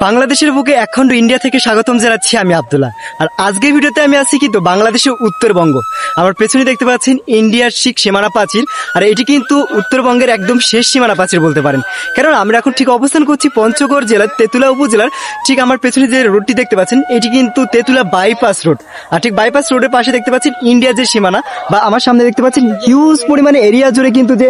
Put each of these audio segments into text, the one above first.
বাংলাদেশের বুকে একখণ্ড ইন্ডিয়া থেকে স্বাগতম জানাচ্ছি আমি আব্দুল্লাহ। আর আজকের ভিডিওতে আমি আছি কিন্তু বাংলাদেশের উত্তরবঙ্গ। আমার পেছনে দেখতে পাচ্ছেন ইন্ডিয়ার শিখ সীমানা প্রাচীর, আর এটি কিন্তু উত্তরবঙ্গের একদম শেষ সীমানা প্রাচীর বলতে পারেন। কারণ আমরা এখন ঠিক অবস্থান করছি পঞ্চগড় জেলার তেঁতুলা উপজেলার। ঠিক আমার পেছনে যে রোডটি দেখতে পাচ্ছেন এটি কিন্তু তেঁতুলা বাইপাস রোড। আর ঠিক বাইপাস রোডের পাশে দেখতে পাচ্ছেন ইন্ডিয়ার যে সীমানা, বা আমার সামনে দেখতে পাচ্ছেন হিউজ পরিমাণে এরিয়া জুড়ে কিন্তু যে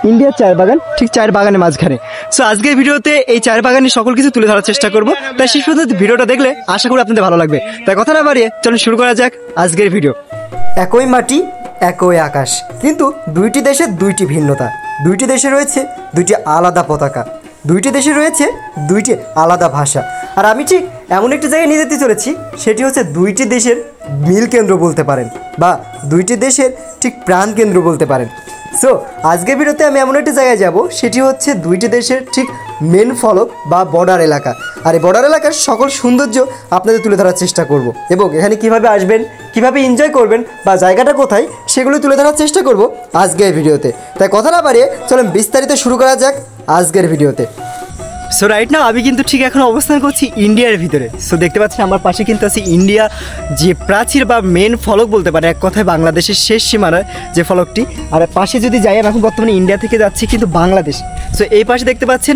ইন্ডিয়ার চায়ের বাগান, ঠিক চায়ের বাগানের মাঝখানে। সো আজকের ভিডিওতে এই চায়ের বাগানের সকল কিছু তুলে ধরার চেষ্টা করবো। তাই শেষ পর্যন্ত ভিডিওটা দেখলে আশা করি আপনাদের ভালো লাগবে। তাই কথা না বাড়িয়ে চলুন শুরু করা যাক আজকের ভিডিও। একই মাটি একই আকাশ, কিন্তু দুইটি দেশের দুইটি ভিন্নতা। দুইটি দেশে রয়েছে দুইটি আলাদা পতাকা, দুইটি দেশে রয়েছে দুইটি আলাদা ভাষা। আর আমি ঠিক এমন একটি জায়গায় নিয়ে যেতে চলেছি, সেটি হচ্ছে দুইটি দেশের মিল কেন্দ্র বলতে পারেন, বা দুইটি দেশের ঠিক প্রাণ কেন্দ্র বলতে পারেন। সো আজকের ভিডিওতে আমি এমন একটি জায়গায় যাব, সেটি হচ্ছে দুইটি দেশের ঠিক মেন ফলক বা বর্ডার এলাকা। আর এই বর্ডার এলাকার সকল সৌন্দর্য আপনাদের তুলে ধরার চেষ্টা করব, এবং এখানে কিভাবে আসবেন, কিভাবে এনজয় করবেন, বা জায়গাটা কোথায়, সেগুলো তুলে ধরার চেষ্টা করব আজকের ভিডিওতে। তাই কথা না বাড়িয়ে চলুন বিস্তারিত শুরু করা যাক আজকের ভিডিওতে। সো রাইট নাও আমি কিন্তু ঠিক এখন অবস্থান করছি ইন্ডিয়ার ভিতরে। সো দেখতে পাচ্ছেন আমার পাশে কিন্তু আছে ইন্ডিয়া যে প্রাচীর বা মেন ফলক বলতে পারে, এক কথায় বাংলাদেশের শেষ সীমানার যে ফলকটি। আর পাশে যদি যাই, আমি এখন বর্তমানে ইন্ডিয়া থেকে যাচ্ছি কিন্তু বাংলাদেশ। সো এই পাশে দেখতে পাচ্ছেন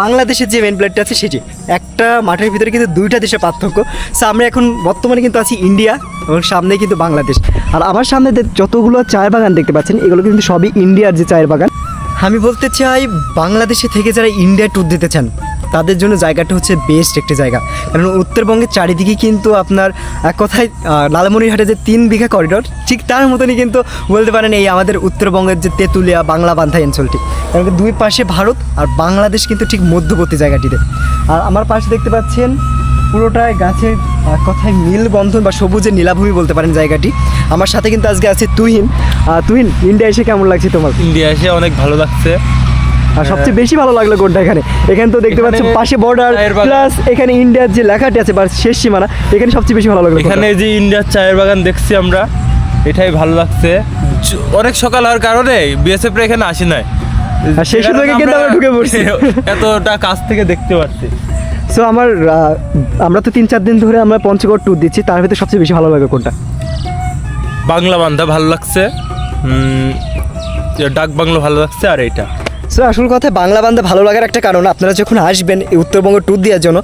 বাংলাদেশের যে মেন প্লেটটা আছে সেটি। একটা মাঠের ভিতরে কিন্তু দুইটা দেশের পার্থক্য। সো আমরা এখন বর্তমানে কিন্তু আছি ইন্ডিয়া এবং সামনে কিন্তু বাংলাদেশ। আর আমার সামনে যতগুলো চায়ের বাগান দেখতে পাচ্ছেন এগুলো কিন্তু সবই ইন্ডিয়ার যে চায়ের বাগান। আমি বলতে চাই বাংলাদেশে থেকে যারা ইন্ডিয়া ট্যুর দিতে চান তাদের জন্য জায়গাটা হচ্ছে বেস্ট একটি জায়গা। কারণ উত্তরবঙ্গের চারিদিকে কিন্তু আপনার এক কথায় লালমনিরহাটে যে 3 বিঘা করিডোর, ঠিক তার মতনই কিন্তু বলতে পারেন এই আমাদের উত্তরবঙ্গের যে তেঁতুলিয়া বাংলা বান্ধা অঞ্চলটি। কারণ দুই পাশে ভারত আর বাংলাদেশ কিন্তু ঠিক মধ্যবর্তী জায়গাটিতে। আর আমার পাশে দেখতে পাচ্ছেন পুরোটায় গাছের কথায় নীলবন্ধন বা সবুজের নীলাভূমি বলতে পারেন জায়গাটি। আমার সাথে কিন্তু আজকে আছে তুহিন। তুহিন, ইন্ডিয়া এসে কেমন লাগছে তোমার? ইন্ডিয়া এসে অনেক ভালো লাগছে। আর সবচেয়ে বেশি ভালো লাগলো কোনটা? এখানে তো দেখতে পাচ্ছেন পাশে বর্ডার, প্লাস এখানে ইন্ডিয়ার যে লেখাটি আছে বা শেষ সীমানা, এখানে সবচেয়ে বেশি ভালো লাগলো। এখানে যে ইন্ডিয়ার চায়ের বাগান দেখছি আমরা, এটাই ভালো লাগছে। অনেক সকাল হওয়ার কারণে বিএসএফ এখানে আসি নাই, আর সেই সুযোগে কিন্তু আমরা ঢুকে পড়ছি, এতটা কাছ থেকে দেখতে পাচ্ছি। সো আমরা তো 3-4 দিন ধরে আমরা পঞ্চগড় ট্যুর দিচ্ছি, তার ভিতরে সবচেয়ে বেশি ভালো লাগে কোনটা? বাংলা বান্ধা ভালো লাগছে, ডাক বাংলো ভালো লাগছে, আর এইটা। সো আসল কথা বাংলা বান্ধা ভালো লাগার একটা কারণ, আপনারা যখন আসবেন এই উত্তরবঙ্গ ট্যুর দেওয়ার জন্য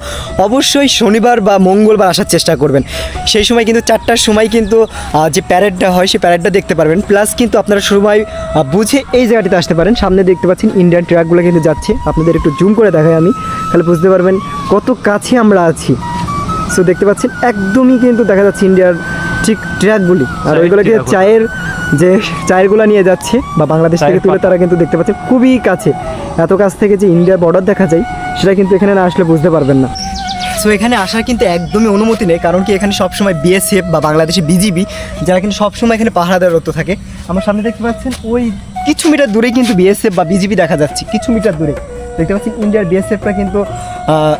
অবশ্যই শনিবার বা মঙ্গলবার আসার চেষ্টা করবেন। সেই সময় কিন্তু 4টার সময় কিন্তু যে প্যারেডটা হয় সেই প্যারেডটা দেখতে পারবেন। প্লাস কিন্তু আপনারা সময় বুঝে এই জায়গাটিতে আসতে পারেন। সামনে দেখতে পাচ্ছেন ইন্ডিয়ান ট্রাকগুলো কিন্তু যাচ্ছে, আপনাদের একটু জুম করে দেখাই আমি, তাহলে বুঝতে পারবেন কত কাছে আমরা আছি। সো দেখতে পাচ্ছেন একদমই কিন্তু দেখা যাচ্ছে ইন্ডিয়ার ঠিক ট্রাকগুলি, আর ওইগুলো কিন্তু চায়েরগুলো নিয়ে যাচ্ছে বা বাংলাদেশ থেকে তুলে, তারা কিন্তু দেখতে পাচ্ছেন খুবই কাছে। এত কাছ থেকে যে ইন্ডিয়ার বর্ডার দেখা যায় সেটা কিন্তু এখানে না আসলে বুঝতে পারবেন না। সো এখানে আসার কিন্তু একদমই অনুমতি নেই, কারণ কি এখানে সবসময় বিএসএফ বা বাংলাদেশি বিজিবি যারা কিন্তু সবসময় এখানে পাহারাদাররত থাকে। আমার সামনে দেখতে পাচ্ছেন ওই কিছু মিটার দূরেই কিন্তু বিএসএফ বা বিজিবি দেখা যাচ্ছে, কিছু মিটার দূরে দেখতে পাচ্ছেন ইন্ডিয়ার বিএসএফরা কিন্তু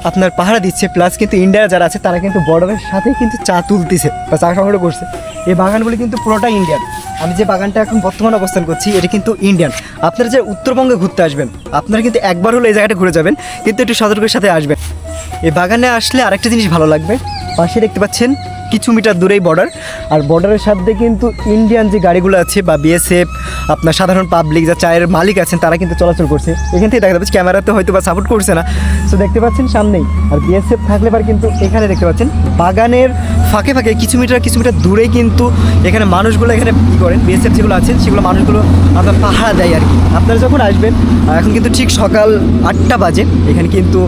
আপনার পাহারা দিচ্ছে। প্লাস কিন্তু ইন্ডিয়ার যারা আছে তারা কিন্তু বর্ডারের সাথেই কিন্তু চা তুলতেছে বা চা সংগ্রহ করছে। এই বাগানগুলি কিন্তু পুরোটাই ইন্ডিয়ান। আমি যে বাগানটা এখন বর্তমানে অবস্থান করছি এটা কিন্তু ইন্ডিয়ান। আপনারা যে উত্তরবঙ্গে ঘুরতে আসবেন আপনারা কিন্তু একবার হলো এই জায়গাটা ঘুরে যাবেন, কিন্তু একটু সতর্কের সাথে আসবেন। এই বাগানে আসলে আরেকটা জিনিস ভালো লাগবে, পাশে দেখতে পাচ্ছেন কিছু মিটার দূরেই বর্ডার, আর বর্ডারের সাথে কিন্তু ইন্ডিয়ান যে গাড়িগুলো আছে বা বিএসএফ, আপনার সাধারণ পাবলিক যা চায়ের মালিক আছেন তারা কিন্তু চলাচল করছে। এখান থেকে দেখা যাচ্ছে, ক্যামেরাতে হয়তো বা সাপোর্ট করছে না। সো দেখতে পাচ্ছেন সামনেই, আর বিএসএফ থাকলে পর কিন্তু এখানে দেখতে পাচ্ছেন বাগানের ফাঁকে ফাঁকে কিছু মিটার দূরেই কিন্তু এখানে মানুষগুলো এখানে কী করেন, বিএসএফ যেগুলো আছেন সেগুলো মানুষগুলো আপনার পাহারা দেয় আর কি। আপনারা যখন আসবেন, এখন কিন্তু ঠিক সকাল 8টা বাজে, এখানে কিন্তু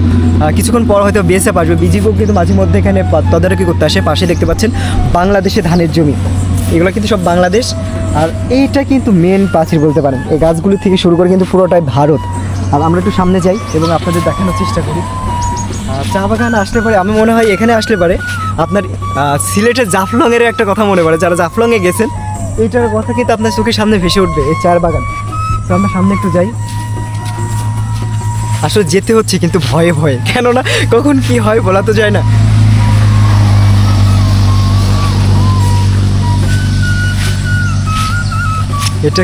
কিছুক্ষণ পর হয়তো বিএসএফ আসবে, বিজিবিও কিন্তু মাঝে মধ্যে এখানে তদারকি করতে আসে। পাশে দেখতে পাচ্ছেন বাংলাদেশে ধানের জমি, এগুলো কিন্তু সব বাংলাদেশ। আর এইটা কিন্তু মেন প্রাচীর বলতে পারেন, এই গাছগুলি থেকে শুরু করে কিন্তু পুরোটাই ভারত। আর আমরা একটু সামনে যাই এবং আপনাদের দেখানোর চেষ্টা করি। চা বাগান আসলে পরে আমি মনে হয় এখানে আসলে পরে আপনার সিলেটের জাফলংয়ের একটা কথা মনে পড়ে। যারা জাফলংয়ে গেছেন এইটার কথা কিন্তু আপনার চোখের সামনে ভেসে উঠবে, এই চায়ের বাগান। তো আমরা সামনে একটু যাই। আসলে যেতে হচ্ছে কিন্তু ভয়ে ভয়ে, কেননা কখন কি হয় বলা তো যায় না। এটা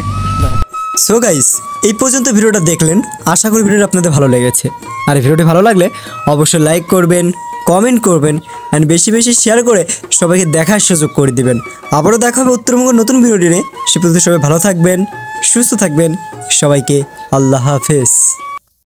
সো গাইস, এই পর্যন্ত ভিডিওটা দেখলেন, আশা করি ভিডিওটা আপনাদের ভালো লেগেছে। আর এই ভিডিওটি ভালো লাগলে অবশ্যই লাইক করবেন, কমেন্ট করবেন অ্যান্ড বেশি বেশি শেয়ার করে সবাইকে দেখার সুযোগ করে দিবেন। আবারও দেখা হবে উত্তরবঙ্গের নতুন ভিডিও নিয়ে। সে পর্যন্ত সবাই ভালো থাকবেন, সুস্থ থাকবেন। সবাইকে আল্লাহ হাফেজ।